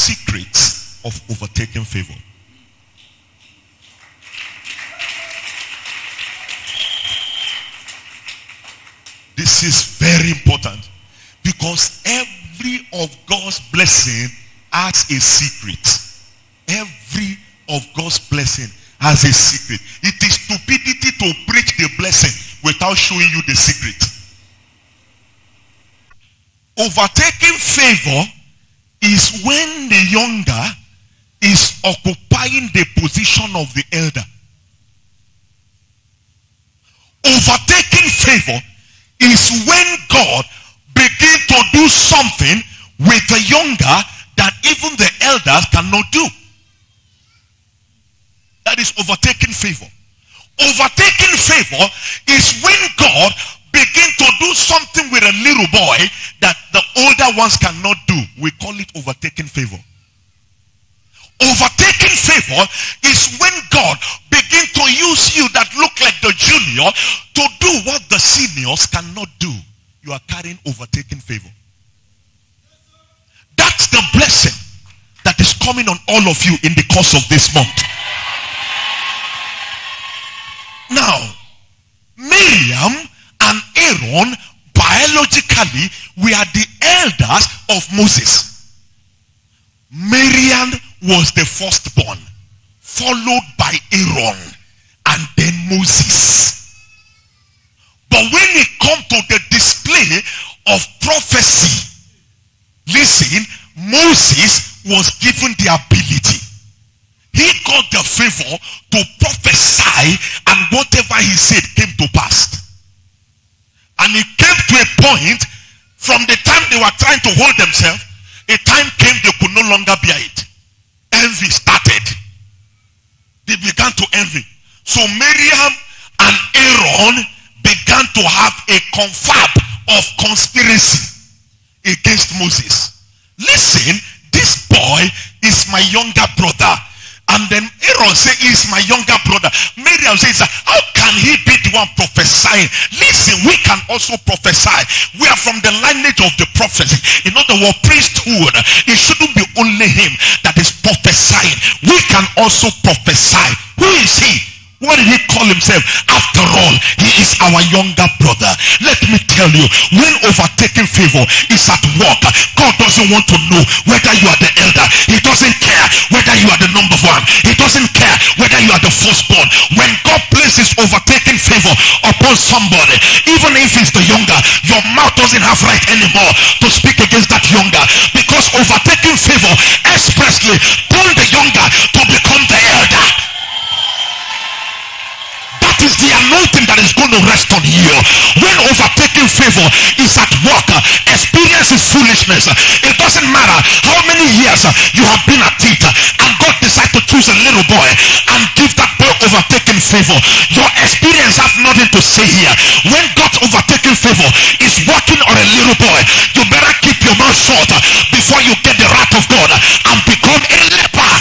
secrets of overtaking favor. This is very important because every of God's blessing has a secret. Every of God's blessing has a secret. It is stupidity to preach the blessing without showing you the secret. Overtaking favor is when the younger is occupying the position of the elder. Overtaking favor is when God begins to do something with the younger that even the elders cannot do. That is overtaking favor. Overtaking favor is when God begins to do something with a little boy that the older ones cannot do. We call it overtaking favor. Overtaking favor is when God begins to use you that look like the junior to do what the seniors cannot do. You are carrying overtaking favor. That's the blessing that is coming on all of you in the course of this month. Now, Miriam and Aaron, biologically, we are the elders of Moses. Miriam was the firstborn, followed by Aaron, and then Moses. But when it comes to the display of prophecy, listen, Moses was given the ability. He got the favor to prophesy, and whatever he said came to pass. And it came to a point, from the time they were trying to hold themselves, a time came they could no longer bear it. Envy started. They began to envy. So Miriam and Aaron began to have a confab of conspiracy against Moses. Listen, this boy is my younger brother. And then Aaron said, he's my younger brother. Miriam says, how can he be the one prophesying? Listen, we can also prophesy. We are from the lineage of the prophecy. In other words, priesthood. It shouldn't be only him that is prophesying. We can also prophesy. Who is he? What did he call himself? After all, he is our younger brother. Let me tell you, when overtaking favor is at work, God doesn't want to know whether you are the elder. He doesn't care whether you are the number one. He doesn't care whether you are the firstborn. When God places overtaking favor upon somebody, even if it's the younger, your mouth doesn't have right anymore to speak against that younger, because overtaking favor expressly told the younger to become the elder. That is the anointing that is going to rest on you. When overtaking favor is at work, experience is foolishness. It doesn't matter how many years you have been at it, and God decides to choose a little boy and give that boy overtaking favor. Your experience has nothing to say here. When God's overtaking favor is working on a little boy, you better keep your mouth shut before you get the wrath of God and become a leper.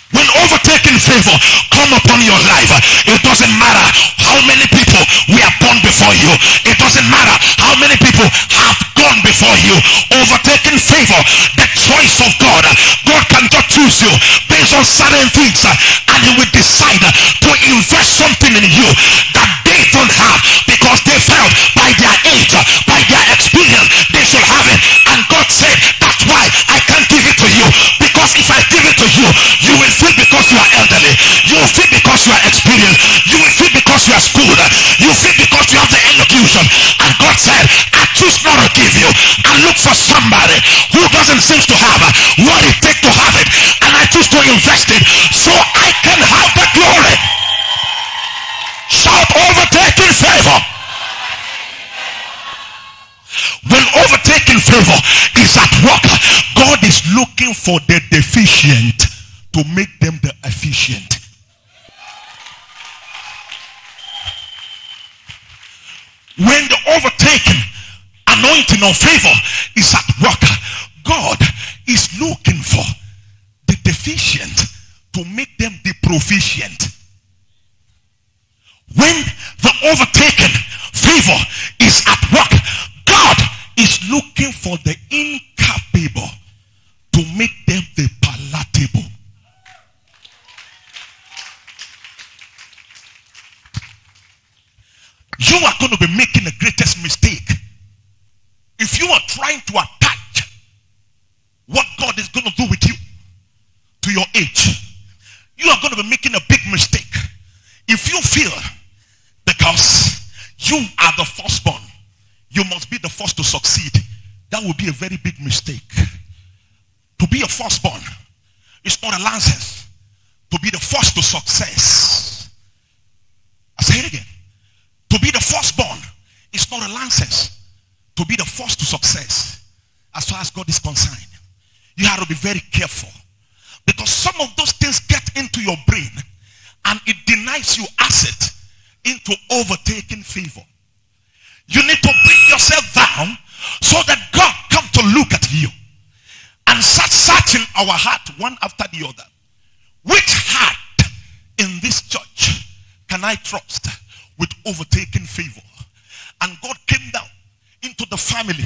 When overtaking favor come upon your life, it doesn't matter how many people we are born before you. It doesn't matter how many people have gone before you. Overtaking favor, the choice of God. God can just choose you based on certain things, and he will decide to invest something in you that they don't have, because they felt by their age, by their experience, they should have it. And God said, that's why I can't give it to you, because if I give it to you, you will feel because you are elderly, you will feel because you are experienced, you will feel because you are schooled, you feel because you have the elocution. And God said, I choose not to give you, and look for somebody who doesn't seem to have what it takes to have it, and I choose to invest it so I can have the glory. Shout overtaking favor. When overtaking favor is at work, God is looking for the deficient to make them the efficient. When the overtaking anointing of favor is at work, God is looking for the deficient to make them the proficient. When the overtaken favor is at work, looking for the incapable to make them the palatable. You are going to be making the greatest mistake if you are trying to attach what God is going to do with you to your age. You are going to be making a big mistake if you feel because you are the firstborn, you must be the first to succeed. That would be a very big mistake. To be a firstborn is not a license to be the first to success. I say it again. To be the firstborn is not a license to be the first to success. As far as God is concerned, you have to be very careful, because some of those things get into your brain and it denies you access into overtaking favor. You need to bring yourself down so that God come to look at you and start searching our heart one after the other. Which heart in this church can I trust with overtaking favor? And God came down into the family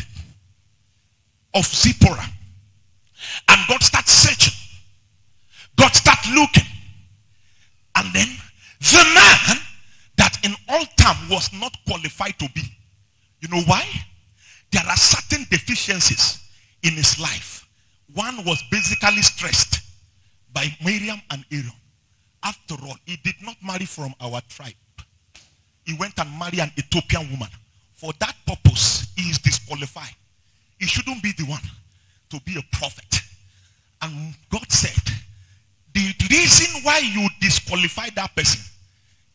of Zipporah, and God started searching. God started looking. And then the man that in all time was not qualified to be. You know why? There are certain deficiencies in his life. One was basically stressed by Miriam and Aaron. After all, he did not marry from our tribe. He went and married an Ethiopian woman. For that purpose, he is disqualified. He shouldn't be the one to be a prophet. And God said, the reason why you disqualify that person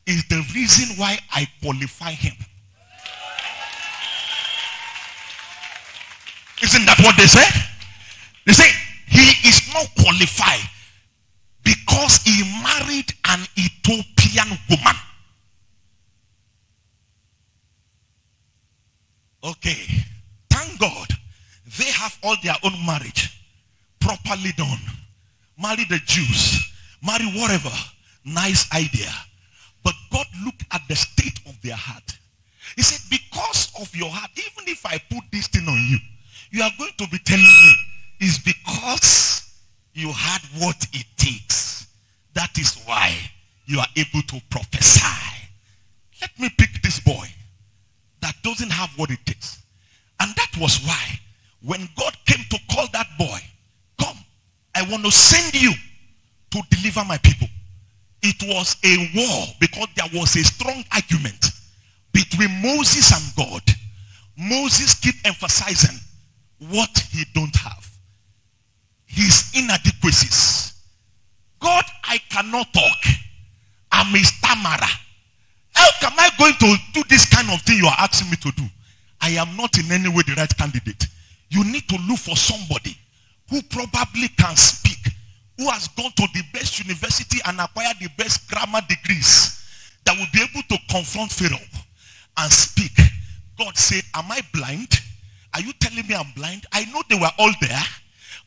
is the reason why I qualify him. Isn't that what they said? They say he is not qualified because he married an Ethiopian woman. Okay, thank God they have all their own marriage properly done. Marry the Jews, marry whatever, nice idea. But God looked at the state of their heart. He said, because of your heart, even if I put this thing on you, you are going to be telling me it's because you had what it takes. That is why you are able to prophesy. Let me pick this boy that doesn't have what it takes. And that was why when God came to call that boy, come, I want to send you to deliver my people. It was a war because there was a strong argument between Moses and God. Moses kept emphasizing what he don't have, his inadequacies. God, I cannot talk. I'm a stammerer. How am I going to do this kind of thing you are asking me to do? I am not in any way the right candidate. You need to look for somebody who probably can speak, who has gone to the best university and acquired the best grammar degrees, that will be able to confront Pharaoh and speak. God said, am I blind? Are you telling me I'm blind? I know they were all there,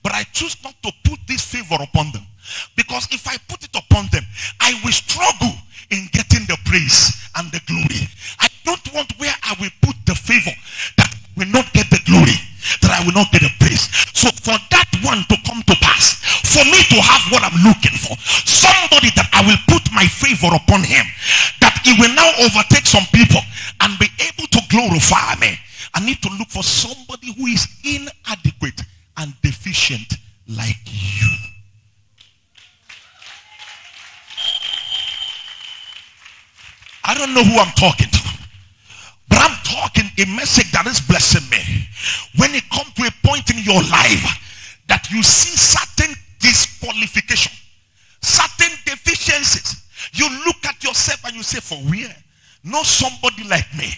but I choose not to put this favor upon them. Because if I put it upon them, I will struggle in getting the praise and the glory. I don't want where I will put the favor that will not get the glory, that I will not get the praise. So for that one to come to pass, for me to have what I'm looking for, somebody that I will put my favor upon him, that he will now overtake some people and be able to glorify me. I need to look for somebody who is inadequate and deficient like you. I don't know who I'm talking to, but I'm talking a message that is blessing me. When it comes to a point in your life that you see certain disqualification, certain deficiencies, you look at yourself and you say, for where? Not somebody like me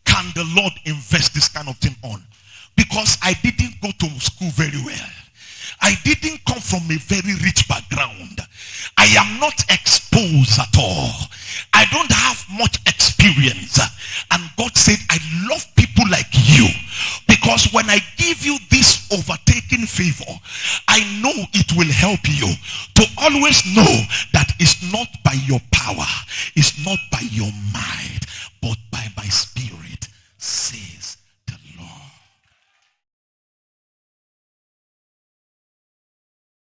can the Lord invest this kind of thing on, because I didn't go to school very well. I didn't come from a very rich background. I am not exposed at all. I don't have much experience. And God said, I love people like you, because when I give you this overtaking favor, I know it will help you to always know that it's not by your power, it's not by your might, but by